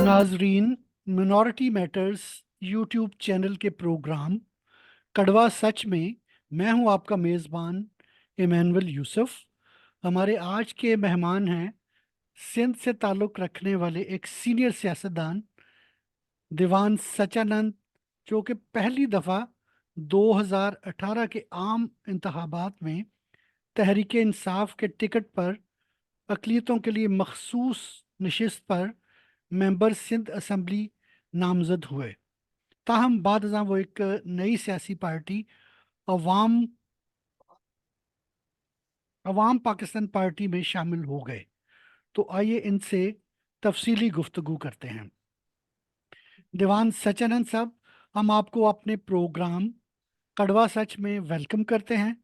नाजरीन, minority matters YouTube channel के programme कड़वा सच में मैं हूं आपका मेज़बान इमानुअल यूसुफ। हमारे आज के मेहमान हैं सिंध से ताल्लुक़ रखने वाले एक सीनियर सियासतदान दीवान सचानंद, जो कि पहली दफ़ा 2018 के आम इंतखाबात में तहरीक इंसाफ के टिकट पर अक़लियतों के लिए मखसूस नशिस्त पर मेंबर सिंध असम्बली नामजद हुए। ताहम बाद अज़ां वो एक नई सियासी पार्टी अवाम अवाम पाकिस्तान पार्टी में शामिल हो गए। तो आइए इनसे तफसीली गुफ्तगू करते हैं। दीवान सचानंद साहब, हम आपको अपने प्रोग्राम कड़वा सच में वेलकम करते हैं।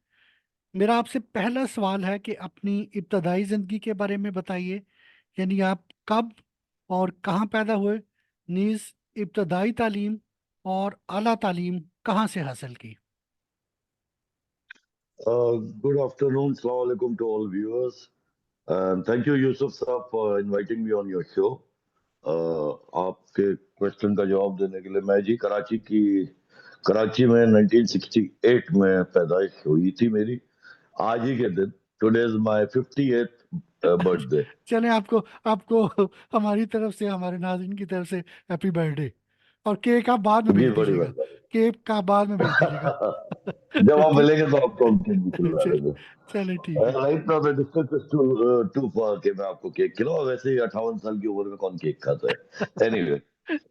मेरा आपसे पहला सवाल है कि अपनी इब्तदाई ज़िंदगी के बारे में बताइए, यानी आप कब और कहाँ पैदा हुए, नीज़ इब्तदाई तालीम और आला तालीम कहाँ से हासिल की? Good afternoon, Assalamu alaikum to all viewers. And thank you, Yusuf Saab, for inviting me on your show. आपके क्वेश्चन का जवाब देने के लिए मैं जी कराची में 1968 में पैदाइश हुई थी मेरी। आज ही के दिन today is my 58th birthday. चलें, आपको आपको हमारी तरफ से, हमारे नाज़रीन की तरफ से हैप्पी बर्थडे। और केक आप बाद में जी भेज बड़ी दीजिएगा, बात केक का बाद में भेज दीजिएगा। जब आप ठीक। मिलेंगे तो आपको हम केक भी खिलवा चल देंगे। चले ठीक है। Right now the distance is too far कि मैं आपको केक खिलाऊं। वैसे ही 58 साल की उम्र में कौन केक खाता है। एनीवे,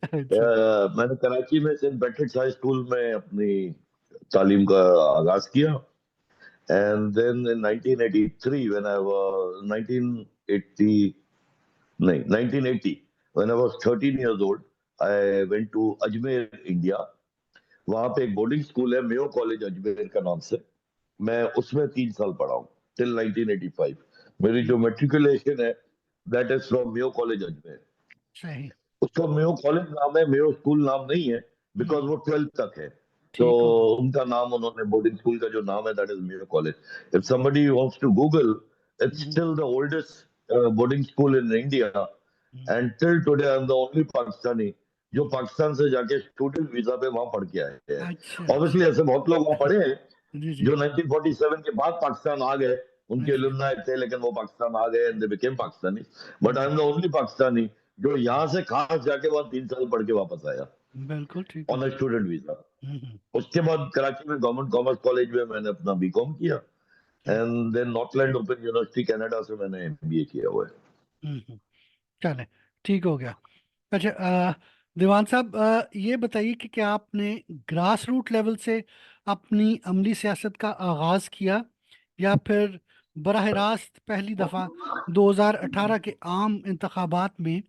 अच्छा। मैंने कराची में सेंट पैट्रिक्स हाई स्कूल में अपनी तालीम का आगाज किया। And then in 1983 when I was 1980 नहीं 1980 when I was 13 years old I went to Ajmer India. वहां पे एक बोर्डिंग स्कूल है मेयो कॉलेज अजमेर का नाम से। मैं उसमें 3 साल पढ़ा हूँ टिल 1985। मेरी जो मेट्रिकुलेशन है that is from Mayo college Ajmer. सही। उसका मेयो कॉलेज नाम है, मेयो स्कूल नाम नहीं है, बिकॉज वो 12th तक है। तो ठीक हो गया। उनका नाम उन्होंने बोर्डिंग स्कूल का जो नाम है that is Mayo college. If somebody wants to Google, it's still the oldest boarding school in India and till today I am the only Pakistani जो पाकिस्तान से जाके स्टूडेंट वीजा पे वहां पढ़ के आए हैं। अच्छा ऑब्वियसली अच्छा। ऐसे बहुत लोग वहां पढ़े हैं जी जी। जो 1947 के बाद पाकिस्तान आ गए, उनके जी। एलुमनाई थे, लेकिन वो पाकिस्तान आ गए and they became Pakistani. But I hmm, M the only Pakistani जो यहाँ से खास जाके वहां 3 साल पढ़ के वापस आया बिल्कुल ठीक हो ऑन अ गया। Student visa. हम्म, उसके बाद कराची में गवर्नमेंट कॉमर्स कॉलेज में मैंने अपना बीकॉम किया ठीक। And then Northland Open University Canada से मैंने एमबीए किया हुआ है। चले ठीक हो गया। अच्छा, दीवान साहब, ये बताइए कि क्या आपने ग्रास रूट लेवल से अपनी अमली सियासत का आगाज़ किया, या फिर बराह रास्त पहली दफ़ा 2018 के आम इंतखाबात में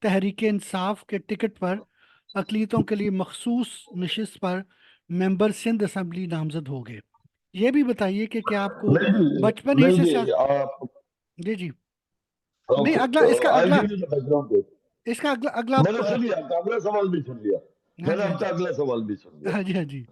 तहरीक इंसाफ के टिकट पर अक़लियतों के लिए मखसूस नशिस्त पर मेंबर सिंध असम्बली नामजद हो गए? ये भी बताइए कि क्या आपको नहीं जी, बचपन ही नहीं से जी, आप जी जी। नहीं, ओके, अगला इसका आई अगला गिव यू द बैकग्राउंड। इसका अगला अगला मैंने सुन लिया, आपका अगला सवाल भी सुन लिया। हाँ मैंने जी हाँ आपका जी। अगला सवाल भी सुन लिया। हाँ जी हाँ जी।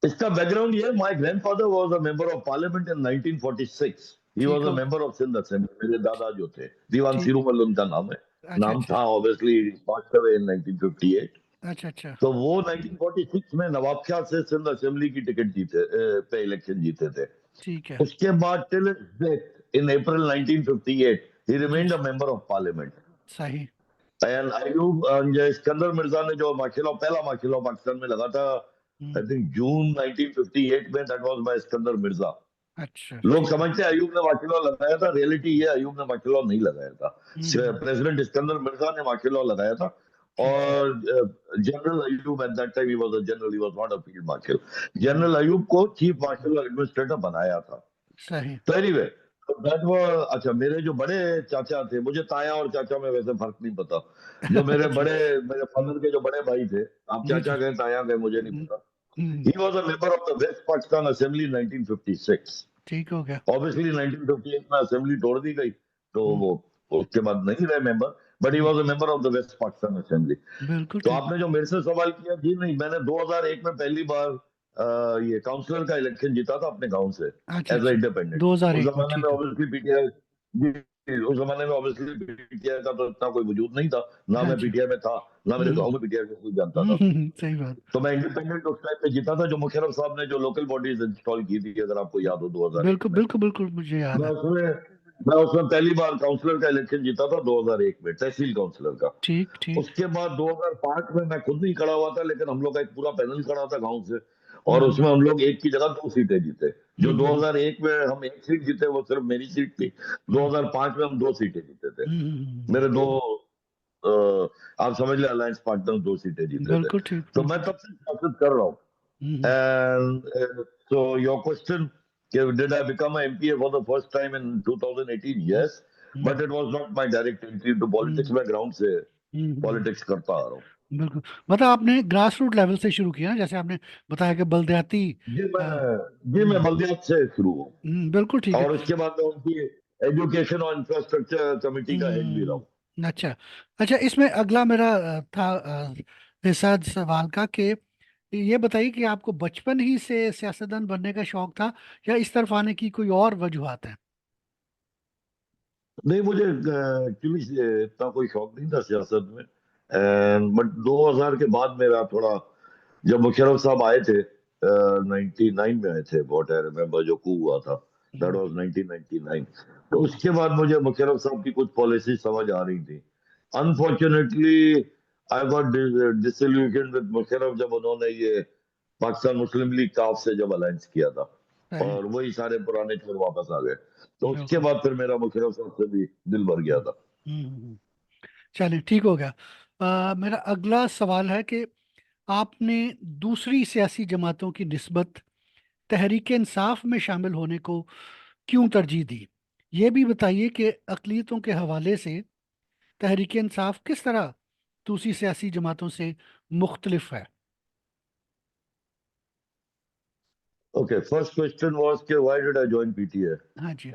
इसका बैकग्राउंड ये है, my grandfather was a member of parliament in 1946। He ठीक वाज अ हो। Member of Sindh assembly. मेरे दादा जो थे, दीवान ठीक। सिरूमल उनका नाम है। अच्छा नाम अच्छा। था, ऑब्वियसली पास्ट अवे इन 1958। अच्छा अच्छा। तो वो 1946 में नवाब शाह से सिंध असेंबली की टिकट जीते पे इलेक्शन जीते थे। ठीक है। उसके बाद till death in April 1958 he जी रिमेन्ड जी। A member of parliament. सही। एंड अयूब जो सिकंदर मिर्जा ने जो माशाल्लाह पहला माशाल्लाह पाकिस्तान में लगा था, हम्म, आई थिंक जून 1958 में, that was by Sikandar Mirza. अच्छा लोग ठीक है। समझते हैं अयूब ने माशाल्लाह लगाया था, रियलिटी ये अयूब ने माशाल्लाह नहीं लगाया था। हम्म, प्रेसिडेंट सिकंदर मिर्जा ने माशाल्लाह लगाया था। ठीक। और general Ayub at that time he was a general, he was not a field marshal. General Ayub को चीफ मार्शल एडमिनिस्ट्रेटर बनाया था। सही। तो एनीवे, दैट वो, अच्छा, मेरे जो बड़े चाचा थे, मुझे ताया और चाचा में वैसे फर्क नहीं पता। जो मेरे अच्छा। बड़े, मेरे फादर के जो बड़े भाई थे, आप जी जी। चाचा गए ताया गए मुझे नहीं हम्म, पता। Hmm, he was a member of the West Pakistan assembly 1956। ठीक हो गया। ऑब्वियसली 1958 में असेंबली तोड़ दी गई, तो हम्म, वो उसके बाद नहीं रहे member, but he hmm, was a member of the West Pakistan assembly. बिल्कुल तो ठीक। आपने जो मेरे से सवाल किया, जी नहीं, मैंने 2001 में पहली बार ये काउंसलर का इलेक्शन जीता था अपने गांव से, अच्छा एज अ अच्छा। इंडिपेंडेंट। उस 2001 में, जमाने में ठीक है। ऑब्वियसली पीटीआई, उस जमाने में ऑब्वियसली पीटीआई का तो इतना कोई वजूद नहीं था, ना हाँ मैं जी। पीटीआई में था, ना मेरे हम्म, गांव में पीटीआई को कोई जानता था। सही बात। तो मैं इंडिपेंडेंट उस टाइम पे जीता था, जो मुशर्रफ साहब ने जो लोकल बॉडीज इंस्टॉल की थी, अगर आपको याद हो, 2001 बिल्कुल में। बिल्कुल बिल्कुल, मुझे याद मैं है। उसमें मैं उसमें पहली बार काउंसलर का इलेक्शन जीता था 2001 में, तहसील काउंसलर का। ठीक ठीक। उसके बाद 2005 में मैं खुद नहीं खड़ा हुआ था, लेकिन हम लोग का एक पूरा पैनल खड़ा था गांव से, और हम्म, उसमें हम लोग एक की जगह दो सीटें जीते। जो हम्म, 2001 में हम एक सीट जीते, वो सिर्फ मेरी सीट थी। हम्म, 2005 में हम दो सीटें जीते थे। हम्म, मेरे दो, आप समझ लें, अलायंस पार्टनर दो सीटें जीते थे। बिल्कुल ठीक, तो मैं बिल्कुल ठीक। तब से सियासत कर रहा हूँ। हम्म, And so your question, did I become an MPA for the first time in 2018? Hmm, Yes, hmm, but it was not my direct entry into politics. हम्म, मैं ग्राउंड से हम्म, पॉलिटिक्स करता आ रहा हूँ। बिल्कुल। मतलब आपने ग्रास रूट लेवल से शुरू किया ना, जैसे आपने बताया कि बलदेहाती। जी मैं अ, जी मैं हम्म, बल्दियात से शुरू हूँ, बिल्कुल ठीक है। और उसके बाद मैं उनकी एजुकेशन और इंफ्रास्ट्रक्चर कमेटी का हेड भी रहा हूँ। अच्छा। अच्छा, इसमें अगला मेरा था हिस्सा सवाल का कि ये बताइए कि आपको बचपन ही से सियासतदान बनने का शौक था, या इस तरफ आने की कोई और वजूहत है? नहीं, मुझे एक्चुअली इतना कोई शौक नहीं था सियासत में, एंड बट 2000 के बाद मेरा थोड़ा, जब मुशर्रफ साहब आए थे, 99 में आए थे, व्हाट आई रिमेम्बर, जो कू हुआ था, दैट हम्म, वाज 1999। तो उसके बाद मुझे मुशर्रफ साहब की कुछ पॉलिसी समझ आ रही थी। Unfortunately I got disillusion with Musharraf, जब उन्होंने ये पाकिस्तान मुस्लिम लीग काफ से जब अलायंस किया था, सही। और वही सारे पुराने चोर वापस आ गए। तो उसके बिल्कुल। बाद फिर मेरा मुशर्रफ साहब से भी दिल भर गया था। चलिए, ठीक हो गया। मेरा अगला सवाल है कि आपने दूसरी सियासी जमातों की निस्बत तहरीक इंसाफ में शामिल होने को क्यों तरजीह दी? ये भी बताइए कि अक़लियतों के हवाले से तहरीक इंसाफ किस तरह दूसरी सियासी जमातों से मुख्तलिफ है। ओके, फर्स्ट क्वेश्चन वाज कि why did I join PTI. हाँ जी।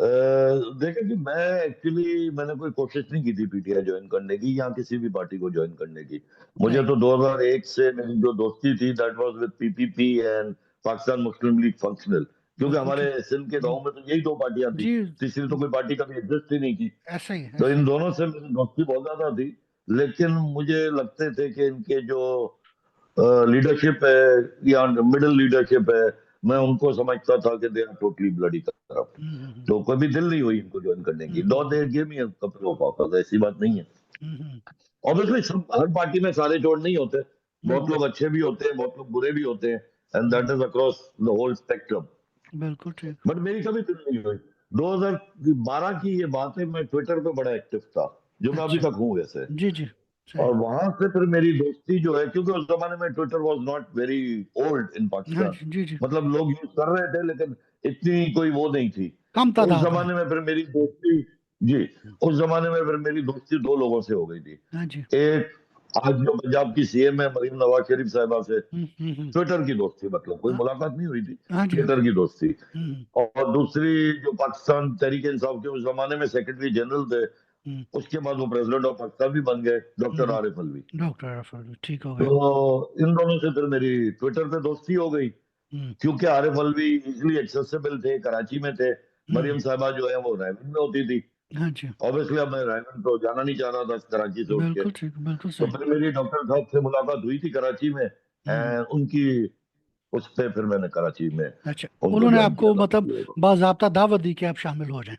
देखिए कि मैं एक्चुअली, मैंने कोई कोशिश नहीं की थी पीटीआई ज्वाइन करने की, या किसी भी पार्टी को ज्वाइन करने की। मुझे सही। तो 2001 से मेरी जो दोस्ती थी, that was with PPP and Pakistan Muslim league functional, क्योंकि बिल्कुल हमारे ठीक। सिंध के हम्म, गांव में तो यही दो पार्टियां थी, जी। तीसरी तो कोई पार्टी कभी एग्जिस्ट ही नहीं की। ऐसा ही तो ऐसा इन ही। दोनों से मेरी दोस्ती बहुत ज्यादा थी, लेकिन मुझे लगते थे कि इनके जो लीडरशिप है, या मिडिल लीडरशिप है, मैं उनको समझता था कि they are totally bloody corrupt. Hmm, तो कभी दिल नहीं हुई इनको ज्वाइन करने की। Though hmm, they give me a couple of offers, ऐसी बात नहीं है। हम्म, ऑब्वियसली सब, हर पार्टी में सारे चोर नहीं होते, बहुत हम्म, लोग अच्छे भी होते हैं, बहुत लोग बुरे भी होते हैं, and that hmm, is across the whole spectrum. बिल्कुल ठीक। बट मेरी कभी दिल नहीं हुई। 2012 की ये बात है, मैं ट्विटर पे बड़ा एक्टिव था, जो मैं अभी अच्छा। तक हूँ वैसे। जी जी। सही। और वहां से फिर मेरी दोस्ती जो है, क्योंकि उस जमाने में Twitter was not very old in हाँ पाकिस्तान, जी। जी जी। मतलब लोग यूज कर रहे थे, लेकिन इतनी कोई वो नहीं थी। कम तो उस तादाद में। जमाने में फिर मेरी दोस्ती, जी, उस जमाने में फिर मेरी दोस्ती दो लोगों से हो गई थी। हाँ जी। एक, आज जो पंजाब की सीएम है, मरीम नवाज शरीफ साहिबा से हम्म। ट्विटर की दोस्ती, मतलब कोई हाँ मुलाकात नहीं हुई थी, हाँ जी। हाँ जी। ट्विटर की दोस्ती। हम्म, और दूसरी, जो पाकिस्तान तहरीक इंसाफ के उस जमाने में सेक्रेटरी जनरल थे, हम्म, उसके बाद वो प्रेसिडेंट ऑफ पाकिस्तान भी बन गए, डॉक्टर हम्म, आरिफ अलवी। डॉक्टर अरफल, ठीक हो गया। तो इन दोनों से फिर मेरी ट्विटर पे दोस्ती हो गई, हम्म, क्योंकि आरिफ अलवी इजिली एक्सेसिबल थे, कराची में थे। मरियम हम्म, साहबा जो है वो रायवन में होती थी। हाँ जी। ऑब्वियसली अब मैं रायवन तो जाना नहीं चाह रहा था कराची से उठ के। बिल्कुल ठीक, बिल्कुल तो सही। फिर मेरी डॉक्टर साहब से मुलाकात हुई थी कराची में, हम्म। एंड उनकी, उस पे फिर मैंने कराची में अच्छा, उनको उन्होंने ज्वाइन किया आपको था मतलब पीटीआई को। बाज़ाब्ता दावत दी कि आप शामिल हो जाएं?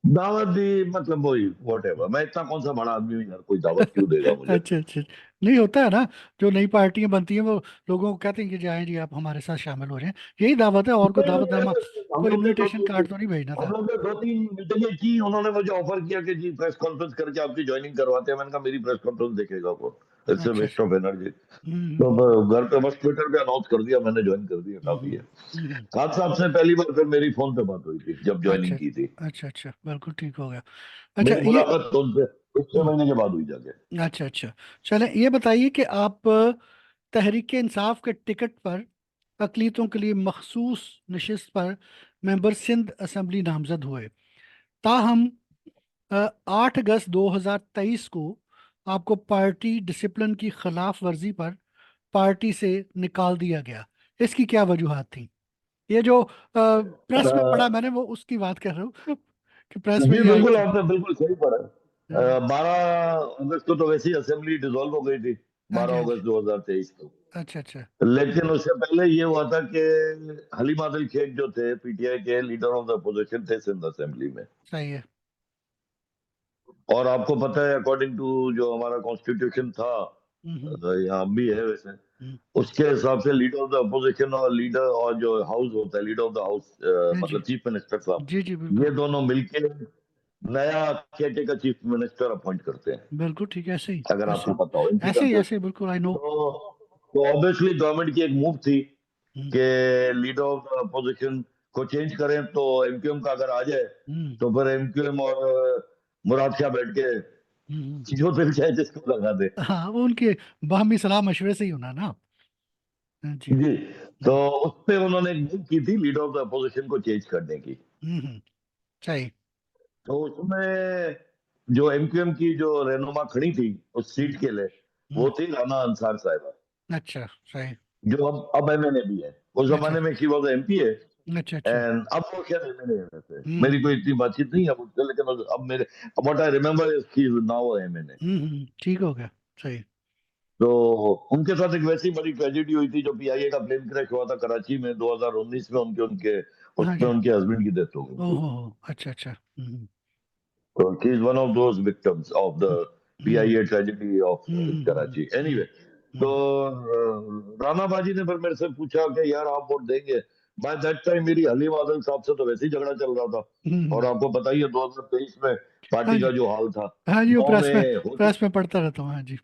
दावत दी, मतलब वही वॉट एवर, मैं इतना कौन सा बड़ा आदमी हूँ यार, कोई दावत क्यों देगा मुझे। अच्छा अच्छा। नहीं, होता है ना, जो नई पार्टियां बनती हैं वो लोगों को कहते हैं कि जाएं जी, आप हमारे साथ शामिल हो जाएं। यही दावत है, और कोई दावत नामा हम कोई लोग ने इनविटेशन कार्ड तो नहीं भेजना हम था? लोग ने 2-3 मीटिंगें की। उन्होंने मुझे ऑफर किया कि जी प्रेस कॉन्फ्रेंस करके आपकी ज्वाइनिंग करवाते हैं। मैंने कहा मेरी प्रेस कॉन्फ्रेंस देखेगा कौन, इट्स अ अच्छा वेस्ट अच्छा। Of energy. हम्म तो घर पे बस ट्विटर पे अनाउंस कर दिया, मैंने ज्वाइन कर दिया, हम्म काफी है। हम्म। खान साहब से पहली बार फिर मेरी फोन पे बात हुई थी जब अच्छा ज्वाइनिंग की थी। अच्छा अच्छा, बिल्कुल ठीक हो गया। अच्छा मेरी ये मुलाकात तो उनसे 6 हम्म, महीने के बाद हुई जाके। अच्छा अच्छा। चले ये बताइए कि आप तहरीक इंसाफ के टिकट पर अकलीतों के लिए मखसूस नशिस्त पर मेंबर सिंध असेंबली नामजद हुए। ताहम 8 अगस्त 2023 को आपको पार्टी डिसिप्लिन की खिलाफ वर्जी पर पार्टी से निकाल दिया गया। इसकी क्या वजूहात थी? ये जो प्रेस में पढ़ा मैंने, वो उसकी बात कर रहा हूँ कि प्रेस में जी ये आई बिल्कुल, थी। आपने बिल्कुल सही पढ़ा। हाँ 12 अगस्त को तो वैसे ही असेंबली डिसॉल्व हो गई थी, हाँ जी, 12 हाँ जी। अगस्त 2023 को। अच्छा अच्छा। लेकिन उससे पहले ये हुआ था कि हलीम आदिल शेख जो थे पीटीआई के लीडर ऑफ द अपोजिशन थे सिंध असेंबली में। सही है। और आपको पता है अकॉर्डिंग टू जो हमारा कॉन्स्टिट्यूशन था, हम्म यहाँ भी है वैसे, हम्म, उसके हिसाब से लीडर ऑफ द अपोजिशन और लीडर और जो हाउस होता है लीडर ऑफ द हाउस, हाँ जी मतलब चीफ मिनिस्टर साहब, जी जी, बिल्कुल ये दोनों मिलके नया केयरटेकर चीफ मिनिस्टर अपॉइंट करते हैं, बिल्कुल ठीक है, ऐसे ही अगर ऐसे आपको पता हो इनकी ऐसे ही तरफ से। ऐसे ही, बिल्कुल आई नो। तो ऑब्वियसली गवर्नमेंट की एक मूव थी हम्म कि लीडर ऑफ द अपोजिशन को चेंज करें, तो एमक्यूएम का अगर आ जाए हम्म तो फिर एमक्यूएम और मुराद शाह बैठ के हम्म। जो दिल चाहे जिसको लगा दे। हाँ, वो उनके बाहमी सलाह मशवरे से ही होना ना। हाँ जी। जी। तो उस पे उन्होंने एक मूव की थी लीडर ऑफ द अपोजिशन को चेंज करने की। हम्म। सही। तो उसमें जो एमक्यूएम की जो रहनुमा खड़ी थी उस हम्म सीट के लिए, वो हम्म, थी राना अंसार साहिबा, अच्छा सही। जो अब एमएनए भी है। उस अच्छा जमाने में शी वॉज एमपी है। अच्छा अच्छा। एंड अब वो क्या एमएनए है वैसे, मेरी कोई हम्म इतनी बातचीत नहीं है मुझसे, लेकिन अब मेरे what I remember is she is now MNA. ठीक हो गया। सही। तो उनके साथ एक वैसी बड़ी ट्रेजेडी हुई थी, जो पीआईए का प्लेन क्रैश हुआ था कराची में 2019 में, उनके उनके हाँ उसमें जी। उनके हस्बैंड की डेथ हो गई थी। ओहो अच्छा अच्छा। So she is one of those victims of the hmm PIA tragedy of hmm Karachi. Anyway, तो हम्म राणा बाजी ने फिर मेरे से पूछा कि यार आप वोट देंगे। बाय दैट टाइम मेरी हलीम आदल साहब से तो वैसे ही झगड़ा चल रहा था, और हम्म। आपको पता ही है 2023 में हाँ पार्टी जी का जो हाल था। हाँ जी, वो नौ में हो प्रेस में पढ़ता रहता हूँ। हाँ जी।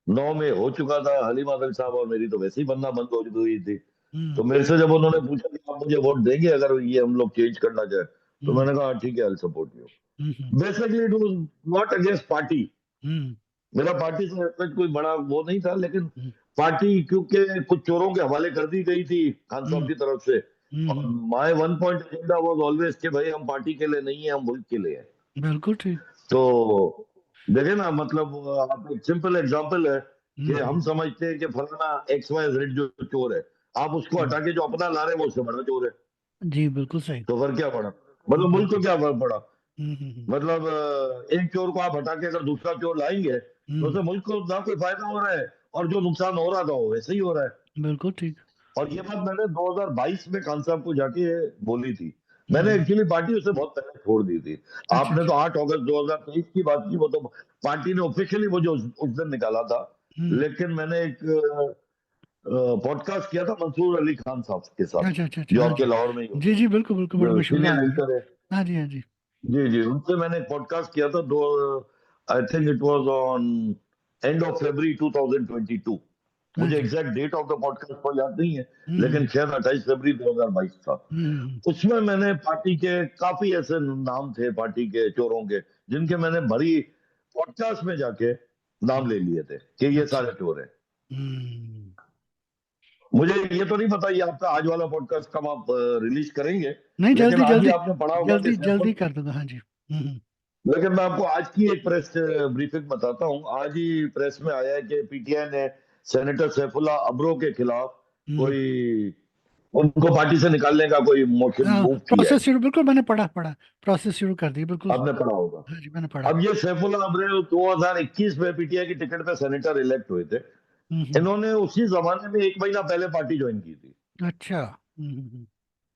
9 में हो चुका था हलीम आदल साहब, और मेरी तो वैसे ही बनना बंद हो हुई थी। हम्म तो मेरे से जब उन्होंने पूछा कि आप मुझे वोट देंगे अगर ये हम लोग चेंज करना चाहे, तो हम्म मैंने कहा "हाँ, ठीक है, I support you". Hmm basically it was not against party. Hmm मेरा पार्टी से रिस्पेक्ट कोई बड़ा वो नहीं था, लेकिन हम्म पार्टी क्योंकि कुछ चोरों के हवाले कर दी गई थी खान साहब हम्म की तरफ से। और hmm, my one point agenda was always कि भाई हम पार्टी के लिए नहीं है, हम मुल्क के लिए हैं। बिल्कुल ठीक। तो देखे ना, मतलब आप एक सिंपल एग्जांपल है कि हम हम्म समझते हैं कि फलाना एक्स वाई जेड जो चोर है, आप उसको हम्म, हटा के जो अपना ला रहे हैं वो उससे बड़ा चोर है। जी बिल्कुल सही। तो फिर क्या पड़ा, मतलब मुल्क को बिल्कुल। क्या फर्क पड़ा। हम्म। मतलब एक चोर को आप हटा के अगर दूसरा चोर लाएंगे तो हम्म, उससे मुल्क को ना कोई फायदा हो रहा है, और जो नुकसान हो रहा था वो वैसे ही हो रहा है। बिल्कुल ठीक। और ये बात मैंने 2022 में खान साहब को जाके बोली थी। मैंने हम्म। एक्चुअली पार्टी उससे बहुत पहले छोड़ दी थी। अच्छा आपने अच्छा। तो 8 अगस्त 2023 की बात की, वो तो पार्टी ने ऑफिशियली मुझे उस दिन निकाला था। हम्म। लेकिन मैंने एक पॉडकास्ट किया था मंसूर अली खान साहब के साथ, अच्छा अच्छा अच्छा। जो हाँ आपके जी लाहौर में ही जी होते जी, हैं, बिल्कुल बिल्कुल, बड़े जो मशहूर सीनियर आदमी हैं। एंकर है। हाँ जी हाँ जी। जी जी, उनसे मैंने एक पॉडकास्ट किया था, though I think it was on end of February 2022। हाँ मुझे जी। Exact date of the podcast को याद नहीं है, लेकिन हम्म शायद 28 फरवरी 2022 था। हम्म उसमें मैंने पार्टी के काफी ऐसे नाम थे पार्टी के चोरों के, जिनके मैंने भरी पॉडकास्ट में जाके नाम ले हम्म, लिए थे कि ये अच्छा। सारे चोर हैं। हम्म। मुझे ये तो नहीं पता ये आपका आज वाला पॉडकास्ट कब आप रिलीज करेंगे, नहीं, लेकिन जल्दी आज ही जल्दी आपने पढ़ा होगा कि जल्दी जल्दी सैफुल, कर दूंगा। हाँ जी। लेकिन मैं आपको आज की एक प्रेस ब्रीफिंग बताता हूँ। आज ही प्रेस में आया है कि पीटीआई ने सेनेटर सैफुल्लाह अब्रो के खिलाफ हम्म। कोई, उनको पार्टी से निकालने का कोई मोशन हाँ, मूव किया है। प्रोसेस शुरू, बिल्कुल मैंने पढ़ा पढ़ा। प्रोसेस शुरू कर दी, बिल्कुल। आपने पढ़ा होगा। हाँ जी, मैंने पढ़ा। अब ये सैफुल्लाह अब्रो 2021 में पीटीआई की टिकट पे सेनेटर इलेक्ट हुए थे। हम्म। इन्होंने उसी जमाने में 1 महीना पहले पार्टी ज्वाइन की थी, अच्छा।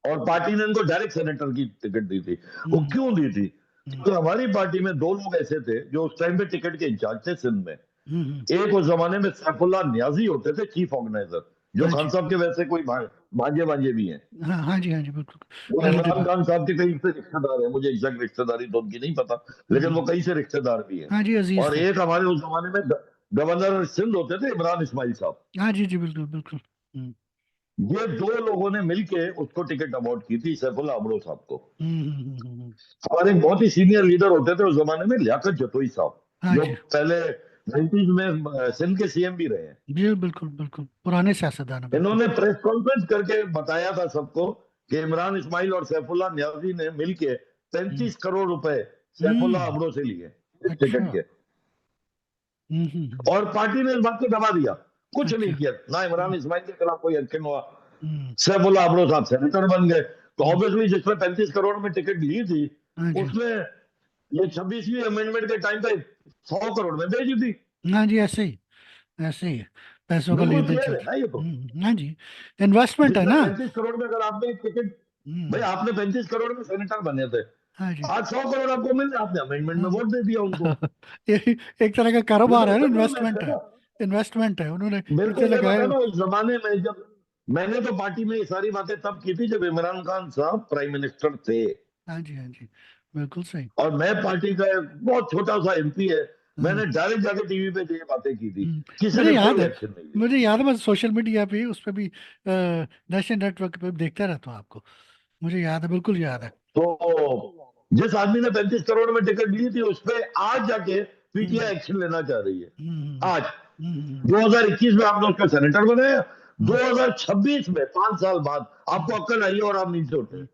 और पार्टी ने इनको डायरेक्ट सेनेटर की टिकट दी थी। वो हम्म क्यों दी थी, हम्म तो हमारी पार्टी में दो लोग ऐसे थे जो उस टाइम पे टिकट के इंचार्ज थे सिंध में। हम्म एक उस जमाने में सैफुल्लाह न्याजी होते थे चीफ ऑर्गेनाइजर, जो हाँ खान जी, साहब के वैसे कोई भांजे भांजे भी हैं। हाँ हाँ जी, हाँ जी, बिल्कुल। वो लड़के इमरान बा खान साहब के कई से रिश्तेदार हैं, मुझे एग्जैक्ट रिश्तेदारी तो उनकी नहीं पता, लेकिन वो हम्म, कई से रिश्तेदार भी हैं। हाँ जी, अजीज और थे। एक हमारे उस जमाने में गवर्नर सिंध होते थे, इमरान इस्माइल साहब। हाँ जी जी, बिल्कुल बिल्कुल। ये दो लोगों ने मिलके उसको टिकट अवार्ड की थी, सैफुल्लाह अबड़ो साहब को। हमारे एक बहुत ही सीनियर लीडर होते थे उस जमाने में, लियाकत जतोई साहब, हाँ जो जी, पहले 90s में सिंध के सीएम भी रहे हैं। जी बिल्कुल बिल्कुल, पुराने सियासतदान है, बिल्कुल। इन्होंने प्रेस कॉन्फ्रेंस करके बताया था सबको कि इमरान इस्माइल और सैफुल्लाह न्याजी ने मिलके हम्म 35 करोड़ रुपए सैफुल्लाह हम्म, अबड़ो से लिए इस टिकट अच्छा। के। हम्म। और पार्टी ने इस बात को दबा दिया, कुछ अच्छा। नहीं किया, ना इमरान हम्म इस्माइल के खिलाफ कोई एक्शन हुआ। हम्म सैफुल्लाह अबड़ो साहब सेनेटर बन गए। तो हम्म, ऑब्वियसली जिसने 35 करोड़ में टिकट ली थी, हाँ जी, उसने ये 26वीं अमेंडमेंट के टाइम पे 100 करोड़ में भेजी थी। हाँ जी, ऐसे ही है, पैसों का बिल्कुल लेन देन क्लियर है चलता ना ये तो। है। हाँ जी, इन्वेस्टमेंट है जिसने ना। 35 करोड़ में, अगर आपने टिकट, भाई हम्म, आपने 35 करोड़ में सेनेटर बने थे, हाँ जी, आज 100 करोड़ आपको मिल रहे, आपने अमेंडमेंट में हाँ। वोट दे दिया उनको। ये एक तरह का ये कारोबार तो है ना, सिंपल मैथ इन्वेस्टमेंट है है। ना। इन्वेस्टमेंट है, उन्होंने मेरे को इतने ये लगाए। बताना, उस जमाने में जब मैंने तो पार्टी में ये सारी बातें तब की थी जब इमरान खान साहब प्राइम मिनिस्टर थे, हाँ जी, हाँ जी, बिल्कुल सही। और मैं पार्टी का एक बहुत छोटा सा एमपी है। हाँ। मैंने डायरेक्ट जाके टीवी पे ये बातें की थी, हम्म, किसी मुझे ने याद कोई है, एक्शन नहीं लिया। मैं सोशल मीडिया पे उस पे भी नेशनल नेटवर्क पे भी देखता रहता हूँ आपको। मुझे याद है, बिल्कुल याद है। तो जिस आदमी ने 35 करोड़ में टिकट ली थी, उस पर आज जाके हम्म पीटीआई एक्शन लेना चाह रही है। हम्म आज हम्म 2021 में आपने उसका सेनेटर बनाया, हम्म 2026 में 5 साल बाद हम्म, आपको अक्ल आई है और आप नीचे उठे। हम्म।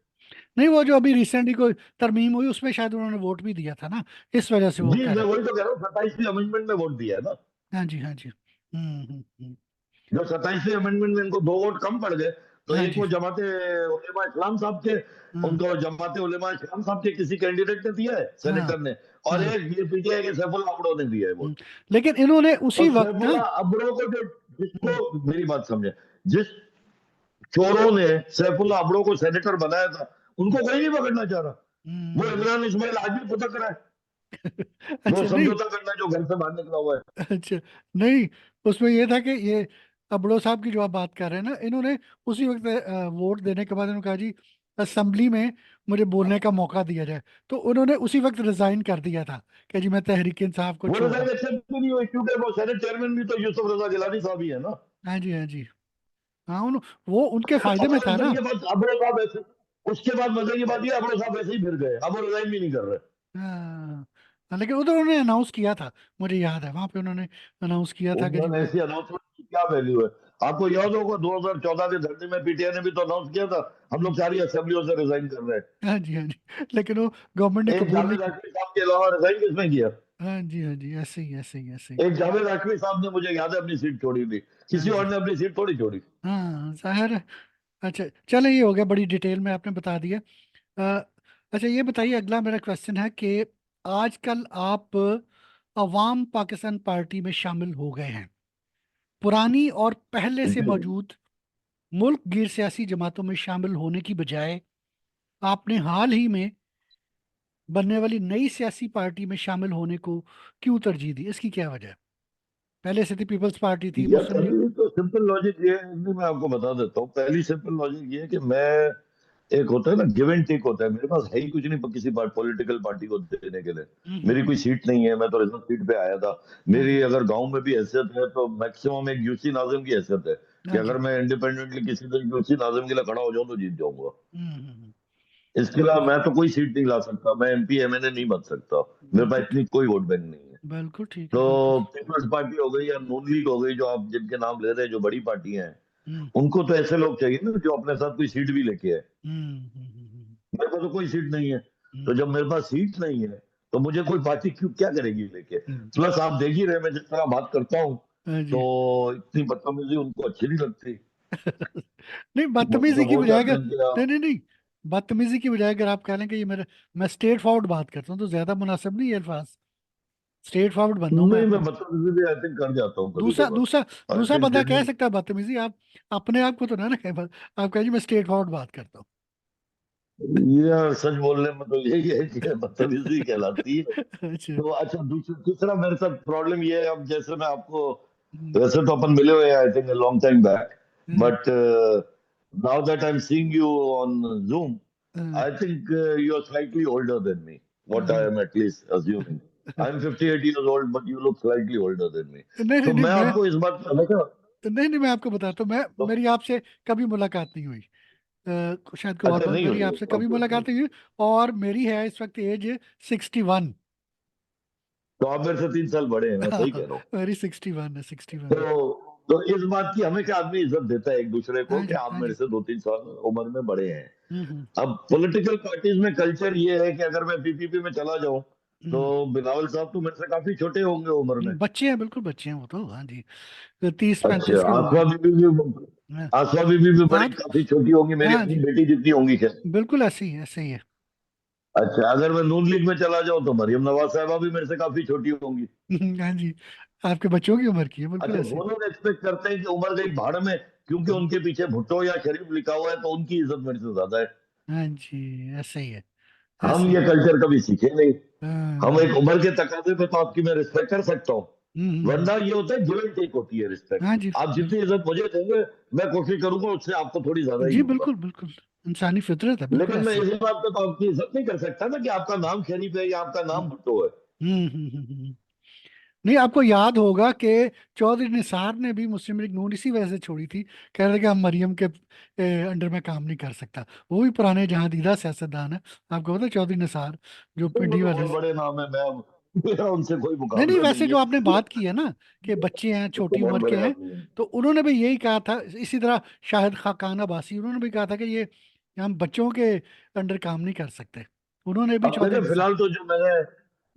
नहीं, वो जो अभी रिसेंटली कोई तरमीम हुई उसमें शायद उन्होंने वोट भी दिया था ना, इस वजह से वो जी, कह मैं रहे वही तो कह रहा हूँ, 27वीं अमेंडमेंट में वोट दिया है ना। हैं। हाँ जी, हाँ जी। जो 27वें अमेंडमेंट में इनको 2 वोट कम पड़ गए, तो हाँ एक जी, वो जमाते उलेमा इस्लाम साहब के, हाँ उनको जमाते उलेमा इस्लाम साहब के किसी कैंडिडेट ने दिया है, हाँ सेनेटर ने, और हाँ। एक ये पीटीआई के सैफुल्लाह अबड़ो ने दिया है वोट। लेकिन इन्होंने और उसी वक्त ना। सैफुल्लाह अबड़ो को जो, हम्म जिसको, मेरी बात समझे, जिस चोरों ने सैफुल्लाह अबड़ो को सेनेटर बनाया था, हम्म उनको कोई नहीं पकड़ना चाह रहा। वो हम्म, इमरान इस्माइल आज भी फुटक रहा है, वो अच्छा नहीं, समझौता करना जो घर से बाहर निकला हुआ है। अच्छा नहीं, उसमें ये था कि ये अबड़ो साहब की जो आप बात कर रहे हैं ना, इन्होंने उसी वक्त वोट देने के बाद इन्होंने कहा जी असेंबली में मुझे बोलने का मौका दिया जाए, तो उन्होंने उसी वक्त रिजाइन कर दिया था कि जी मैं तहरीक इंसाफ को वो छोड़ रहा रिजाइन एक्सेप्ट भी नहीं हुई, क्योंकि वो सेनेट चेयरमैन भी तो यूसुफ रजा गिलानी साहब ही है ना। हूँ। हाँ जी, हाँ जी, हाँ वो उनके फायदे में और था जब ना। ये बात अबड़ो साहब ऐसे, उसके बाद मजे की बात ये, अबड़ो साहब ऐसे ही फिर गए, अब वो रिजाइन भी नहीं कर रहे। हाँ लेकिन उधर उन्होंने अनाउंस किया था, मुझे याद है वहां पे उन्होंने अनाउंस किया था कि जी उन्होंने मैं। ऐसी अनाउंसमेंट की क्या वैल्यू है? आपको याद होगा 2014 के धरने में पीटीआई ने भी तो अनाउंस किया था, हम हम्म, लोग सारी असेंबलियों से रिजाइन कर रहे हाँ जी, हाँ जी, लेकिन वो गवर्नमेंट ने हैं। एक कबूल नहीं जावेद किया। हाशमी साहब के अलावा रिजाइन किसने किया? हाँ जी, हाँ जी, ऐसे ही ऐसे ही ऐसे ही। एक जावेद हाशमी साहब ने, मुझे याद है, अपनी सीट छोड़ी थी, हाँ किसी जी, और ने अपनी सीट थोड़ी छोड़ी। हाँ जाहिर है। अच्छा चलो, ये हो गया, बड़ी डिटेल में आपने बता दिया। अच्छा ये बताइए, अगला मेरा क्वेश्चन है कि आजकल आप अवाम पाकिस्तान पार्टी में शामिल हो गए हैं। पुरानी और पहले से जी। मौजूद मुल्क गिर सियासी जमातों में शामिल होने की बजाय आपने हाल ही में बनने वाली नई सियासी पार्टी में शामिल होने को क्यों तरजीह दी? इसकी क्या वजह है? पहले से थी, पीपल्स पार्टी थी, यार मुस्लिम लीग। पहली तो सिंपल लॉजिक ये है, नहीं, मैं आपको बता देता हूँ, पहली सिंपल लॉजिक ये है कि मैं, एक होता है ना गिव एंड टेक होता है, मेरे पास है ही कुछ नहीं किसी पॉलिटिकल पार्टी को देने के लिए। मेरी कोई हम्म, सीट नहीं है, मैं तो रिजर्व सीट पे आया था। हाँ मेरी जी, अगर गांव में भी हैसियत है तो मैक्सिमम एक यूसी नाजिम की हैसियत है, कि हाँ जी। अगर मैं इंडिपेंडेंटली किसी दिन यूसी नाजिम के लिए खड़ा हो जाऊं तो जीत जाऊंगा। हम्म, इसके बिल्कुल, अलावा मैं तो कोई सीट नहीं ला सकता, मैं एमपी एमएनए नहीं बन सकता, मेरे पास बिल्कुल इतनी कोई वोट बैंक नहीं है। बिल्कुल ठीक है, तो बिल्कुल। पीपल्स पार्टी हो गई या नून लीग हो गई, जो आप जिनके नाम ले रहे हैं, जो बड़ी पार्टियां हैं, हम्म उनको तो ऐसे लोग चाहिए ना जो अपने साथ कोई सीट भी लेके आए। हम्म। मेरे पास तो कोई सीट नहीं है। तो हम्म, जब मेरे पास सीट नहीं है, तो मुझे कोई पार्टी क्यों क्या करेगी लेके? हम्म, प्लस आप देख ही रहे, मैं जिस तरह बात करता हूँ, हाँ तो जी। इतनी बदतमीजी उनको अच्छी नहीं लगती। नहीं, वो बदतमीजी तो की वो बजाय चाहते अगर, हैं कि नहीं नहीं नहीं, बदतमीजी की बजाय अगर आप कह लें कि ये मेरा, मैं स्ट्रेट फॉरवर्ड बात करता हूँ तो ज्यादा मुनासिब नहीं है अल्फाज। स्ट्रेट फॉरवर्ड बंदा हूं मैं नहीं, मैं अपने। बदतमीजी भी आई थिंक कर जाता हूँ कभी दूसरा कभार। दूसरा आई दूसरा थिंक बंदा कह सकता है बदतमीजी, आप अपने आप को तो ना ना कहें आप कहें जी मैं स्ट्रेट फॉरवर्ड बात करता हूँ। यार सच बोलने में तो यही है कि बदतमीजी कहलाती है। अच्छा। तो अच्छा, दूसरा तीसरा मेरे साथ प्रॉब्लम ये है, अब जैसे मैं आपको, हम्म वैसे तो अपन मिले हुए हैं I think long time back, But now that I'm seeing you on Zoom, I think you are slightly older than me. What I am at least assuming. I'm 58 years old, but you look slightly older than me. नहीं नहीं तो नहीं, मैं मैं आपको इस बात का देखा नहीं नहीं, मैं आपको बताता हूँ, मैं तो मेरी आपसे कभी मुलाकात नहीं हुई। शायद कोई और अच्छा बात, नहीं मेरी हुई है आपसे कभी ओके ओके मुलाकात नहीं हुई। और मेरी है इस वक्त एज 61। तो आप मेरे से 3 साल बड़े हैं मैं सही कह रहा हूँ मेरी 61 है, 61 है। तो इस बात की हमें क्या आदमी इज्जत देता है एक दूसरे को हाँ कि जी, आप हाँ मेरे जी। से 2-3 साल उम्र में बड़े हैं हम्म। अब पॉलिटिकल पार्टीज में कल्चर ये है कि अगर मैं पीपीपी में चला जाऊं तो हम्म। बिलावल साहब तो मेरे से काफी छोटे होंगे उम्र में बच्चे हैं, बिल्कुल बच्चे हैं वो तो, हाँ जी। 30-35 अच्छा के होंगे। हाँ आसमा बीबी भी बड़ी हाँ काफी छोटी होंगी मेरी हाँ अपनी जी, बेटी जितनी होंगी क्या बिल्कुल ऐसे ही है, ऐसे ही है। अच्छा अगर मैं नून लीग में चला जाऊं तो मरियम नवाज साहिबा भी मेरे से काफी छोटी होंगी हाँ जी, आपके बच्चों की उम्र की है, बिल्कुल अच्छा ऐसे ही। वो लोग एक्सपेक्ट करते हैं कि उम्र गई भाड़ में क्योंकि हम्म, उनके पीछे भुट्टो या शरीफ लिखा हुआ है तो उनकी इज्जत मेरे से ज्यादा है हाँ जी, ऐसे ही है, हम ऐसे ही ये है। कल्चर कभी सीखे नहीं हम एक हाँ। उम्र के तकाजे पे तो आपकी मैं रिस्पेक्ट कर सकता हूँ हम्म। वरना ये होता है गिव एंड टेक होती है रिस्पेक्ट हाँ जी, आप जितनी इज्जत मुझे देंगे मैं कोशिश करूंगा उससे आपको थोड़ी ज्यादा ही जी दूंगा बिल्कुल बिल्कुल, इंसानी फितरत है, बिल्कुल लेकिन मैं ऐसे ही। इस बात पे तो आपकी इज्जत नहीं कर सकता ना कि आपका नाम शरीफ है या आपका नाम हम्म भुट्टो है नहीं, आपको याद होगा कि चौधरी निसार ने भी मुस्लिम लीग नून इसी वजह से छोड़ी थी। कह रहे थे कि हम मरियम के अंडर में काम नहीं कर सकता। वो भी पुराने जहां दीदा सियासतदान है। आपको पता है चौधरी निसार, जो तो वो पिंडी तो वाले बहुत से। बड़े नाम है मैं मेरा उनसे कोई नहीं नहीं, मुकाबला वैसे नहीं जो आपने है बात की है ना, कि बच्चे हैं, वो तो छोटी बहुत उम्र के बड़े हैं, आदमी हैं तो उन्होंने भी यही कहा था। इसी तरह शाहिद खाकान अब्बासी, उन्होंने भी कहा था कि ये हम बच्चों के अंडर काम नहीं कर सकते। उन्होंने भी अब चौधरी देखें निसार। फिलहाल तो जो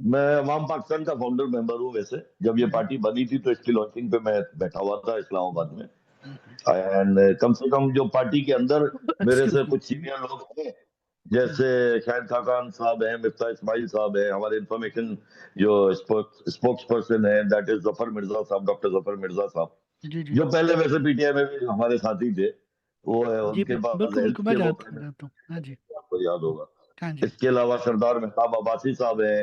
मैं अवाम पाकिस्तान का फाउंडर मेंबर हूँ वैसे जब ये हम्म, पार्टी बनी थी तो इसकी लॉन्चिंग पे मैं बैठा हुआ था इस्लामाबाद में हम्म, एंड कम से कम जो पार्टी के अंदर मेरे एक्सक्यूज से मी। कुछ सीनियर लोग हैं जैसे शाहिद खाकान साहब हैं मिफ्ता इस्माइल साहब हैं हमारे इंफॉर्मेशन जो स्पोक्स पर्सन है दैट इज जफर मिर्जा साहब डॉक्टर जफर मिर्जा साहब जी जी जो पहले वैसे पीटीआई में भी हमारे साथी थे वो है जी, उनके पास बिल्कुल हेल्थ बिल्कुल, मैं के वो जानता हूँ, जानता हूँ, हाँ जी। आपको याद होगा हाँ जी। इसके अलावा सरदार मेहताब अब्बासी साहब हैं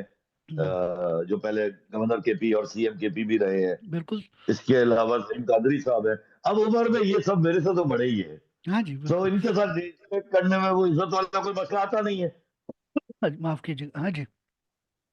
हम्म, जो पहले गवर्नर केपी और सीएम केपी भी रहे हैं बिल्कुल। इसके अलावा सईद कादरी साहब हैं अब उम्र में ये सब मेरे से तो बड़े ही है हाँ जी, तो बिल्कुल। इनके साथ डिबेट करने में वो इज्जत वाला कोई मसला आता नहीं है हाँ जी, माफ कीजिएगा, हाँ जी।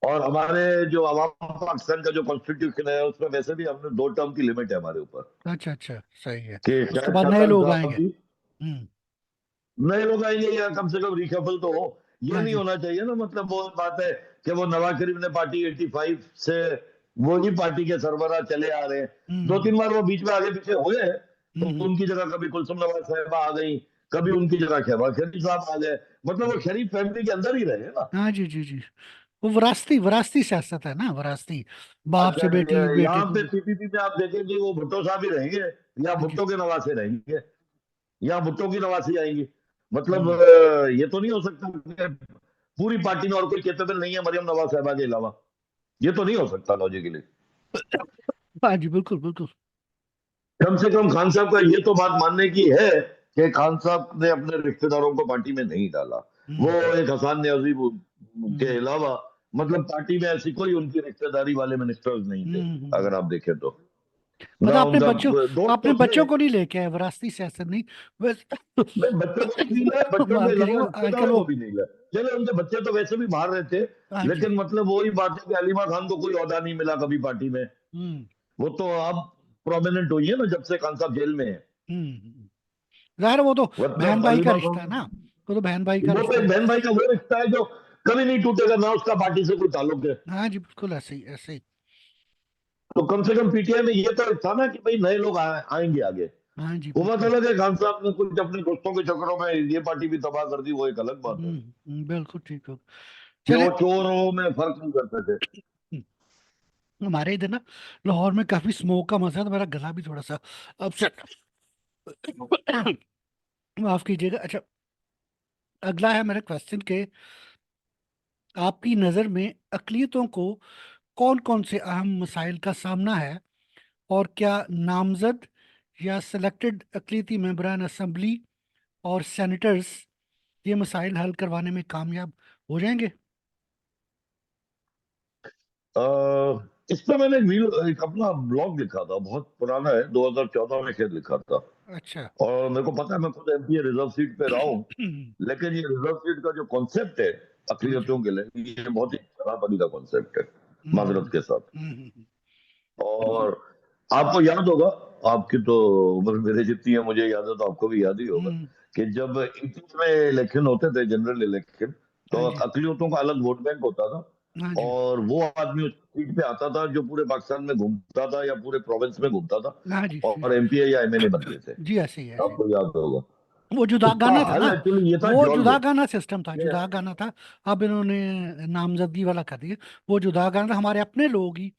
और हमारे जो अवाम पाकिस्तान का जो कॉन्स्टिट्यूशन है उसमें वैसे भी हमने 2 टर्म की लिमिट है हमारे ऊपर अच्छा अच्छा, सही है। कि उसके शाहिद बाद नए खाकान लोग साहब आएंगे। भी हम्म। नए लोग आएंगे या कम से कम रिशफल तो हो ये हाँ नहीं जी। होना चाहिए ना मतलब वो बात है कि वो नवाज शरीफ ने पार्टी 85 से वो ही पार्टी के सरबराह चले आ रहे हैं दो हम्म तीन बार वो बीच में आगे पीछे हुए हैं तो हम्म उनकी जगह कभी कुलसुम नवाज साहिबा आ गई कभी उनकी जगह शहबाज शरीफ साहब आ गए मतलब वो शरीफ फैमिली के अंदर ही रहे ना हाँ जी, जी जी। वो विरासती विरासती सियासत है ना, विरासती। बाप अच्छा से बेटी, बेटे यहाँ को पे बेटी। पीपीपी में आप देखेंगे वो भुट्टो साहब ही रहेंगे या हाँ जी। भुट्टो के नवासे रहेंगे या भुट्टो की नवासी आएंगी मतलब हम्म ये तो नहीं हो सकता कि पूरी पार्टी में और कोई कैपेबल नहीं है मरियम नवाज साहबा के अलावा ये तो नहीं हो सकता लॉजिकली हाँ जी, बिल्कुल बिल्कुल। कम से कम खान साहब का ये तो बात मानने की है कि खान साहब ने अपने रिश्तेदारों को पार्टी में नहीं डाला वो हम्म एक हसान न्याजी के हम्म अलावा मतलब पार्टी में ऐसी कोई उनकी रिश्तेदारी वाले मिनिस्टर्स नहीं थे हम्म। अगर आप देखें तो ना मतलब अपने उनका बच्चों, दोस्त अपने तो थे बच्चों को नहीं लेके आए, विरासती सियासत नहीं। बस नहीं बच्चों को भी नहीं लाया बच्चों के माफ अलावा कीजिएगा आजकल रिश्तेदारों वो। को भी नहीं लाया चले उनके बच्चे तो वैसे भी बाहर रहते हाँ जी। लेकिन मतलब वही बात है कि अलीमा खान को कोई ओहदा नहीं मिला कभी पार्टी में हम्म वो तो अब प्रोमिनेंट हुई है ना जब से खान साहब जेल में है हम्म। जाहिर है, वो तो मतलब बहन भाई का अलीमा रिश्ता है खान ना। वो तो बहन भाई का वो तो रिश्ता एक है। बहन भाई का वो रिश्ता है जो कभी नहीं टूटेगा ना उसका पार्टी से कोई ताल्लुक है हाँ जी, बिल्कुल ऐसे ही, ऐसे ही। तो कम से कम पीटीआई में ये तो था ना कि भाई नए लोग आएंगे आगे हाँ जी, वो बात बिल्कुल। अलग है खान साहब ने कुछ अपने दोस्तों के चक्करों में ये पार्टी भी तबाह कर दी वो एक अलग बात है बिल्कुल ठीक हो। कि चले। वो चोर हो में फर्क नहीं करते थे हमारे इधर ना लाहौर में काफी स्मोक का मजा है, तो मेरा गला भी थोड़ा सा अपसेट। माफ कीजिएगा। अच्छा, अगला है मेरे क्वेश्चन के। आपकी नज़र में अकलियतों को कौन कौन से अहम मसाइल का सामना है, और क्या नामजद या सिलेक्टेड अकलीती मेंबरान असम्बली और सेनेटर्स ये मसाइल हल करवाने में कामयाब हो जाएंगे? इस पर मैंने एक अपना ब्लॉग लिखा था बहुत पुराना है 2014 में शायद लिखा था अच्छा। और मेरे को पता है, मैं खुद एमपी रिजर्व सीट पे रहा हूँ, लेकिन ये रिजर्व सीट का जो कॉन्सेप्ट है हाँ जी। अकलियतों के लिए, ये बहुत ही खराब का कॉन्सेप्ट है, माजरत हम्म, के साथ। हम्म, और आपको याद होगा, आपकी तो उम्र मेरे जितनी है, मुझे याद है, तो आपको भी याद ही होगा हम्म, कि जब 80s में इलेक्शन होते थे, जनरल इलेक्शन, हाँ तो जी, अकलियतों का अलग वोट बैंक होता था। हाँ जी, और वो आदमी उस सीट पे आता था जो पूरे पाकिस्तान में घूमता था या पूरे प्रोविंस में घूमता था, हाँ जी, और एमपी या एमएलए बनते थे। जी, ऐसे ही ऐसे ही। आपको याद होगा। वो जुदा उसका गाना था हल ना, एक्चुअली ये था, वो जॉन जुदा वोट। गाना सिस्टम था, जुदा गाना था। अब इन्होंने नामजदगी वाला कर दिया। वो जुदा गाना था, हमारे अपने लोग ही